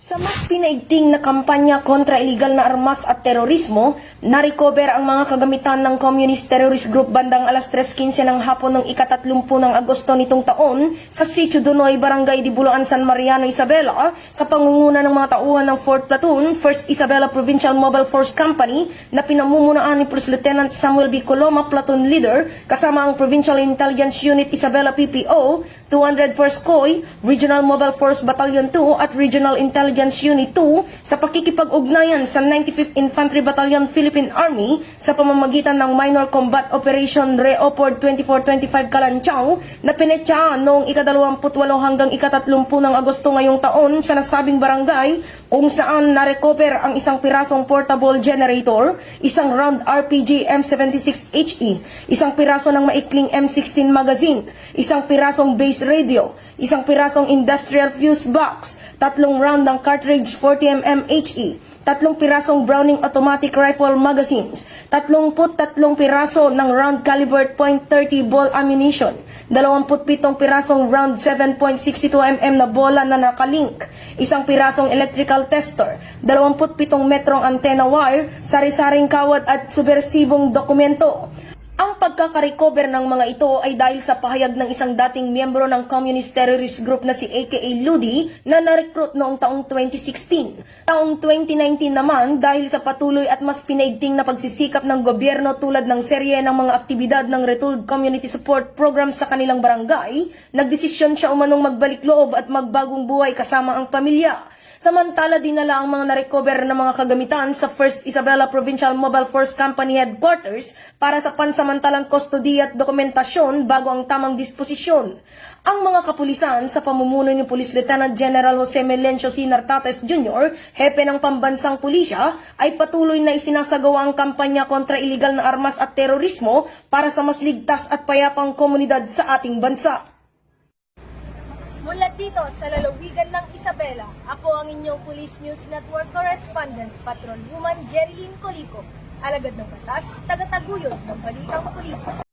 Sa mas pinaigting na kampanya kontra iligal na armas at terorismo, na-recover ang mga kagamitan ng Communist Terrorist Group bandang alas 3:15 ng hapon ng ika-30 ng Agosto nitong taon sa Sitio Donoy, Barangay Dibuloan, San Mariano, Isabela sa pangunguna ng mga tauhan ng 4th Platoon, 1st Isabela Provincial Mobile Force Company na pinamumunuan ni Police Lieutenant Samuel B. Coloma, Platoon Leader, kasama ang Provincial Intelligence Unit Isabela PPO, 201st COI, Regional Mobile Force Battalion 2 at Regional Intelligence Unit 2 sa pakikipag-ugnayan sa 95th Infantry Battalion Philippine Army sa pamamagitan ng Minor Combat Operation Reopord 2425 Kalanchaw na pinetsahan noong ika-28 hanggang ika-30 ng Agosto ngayong taon sa nasabing barangay, kung saan na-recover ang isang pirasong portable generator, isang round RPG M76HE, isang piraso ng maikling M16 magazine, isang pirasong base radio, isang pirasong industrial fuse box, 3 round ng cartridge 40mm HE, 3 pirasong Browning automatic rifle magazines, 33 piraso ng round caliber .30 ball ammunition, 27 pirasong round 7.62mm na bola na nakalink, isang pirasong electrical tester, 27 metrong antenna wire, sari-saring kawad at subversibong dokumento. Ang pagkakarecover ng mga ito ay dahil sa pahayag ng isang dating miyembro ng Communist Terrorist Group na si aka Ludi na na-recruit noong taong 2016. Taong 2019 naman, dahil sa patuloy at mas pinaigting na pagsisikap ng gobyerno tulad ng serye ng mga aktibidad ng Retooled Community Support Program sa kanilang barangay, nagdesisyon siya umanong magbalik loob at magbagong buhay kasama ang pamilya. Samantala, dinala ang mga na-recover na mga kagamitan sa 1st Isabela Provincial Mobile Force Company Headquarters para sa pansamantalang kustodiya at dokumentasyon bago ang tamang disposisyon. Ang mga kapulisan sa pamumuno ni Police Lieutenant General Jose Melencio C. Nartates Jr., hepe ng pambansang pulisya, ay patuloy na isinasagawa ang kampanya kontra iligal na armas at terorismo para sa mas ligtas at payapang komunidad sa ating bansa. Mula dito sa lalawigan ng Isabela, ako ang inyong Police News Network Correspondent, Patrolwoman Jerilyn Colico, alagad ng batas, tagataguyod ng balitang pulis.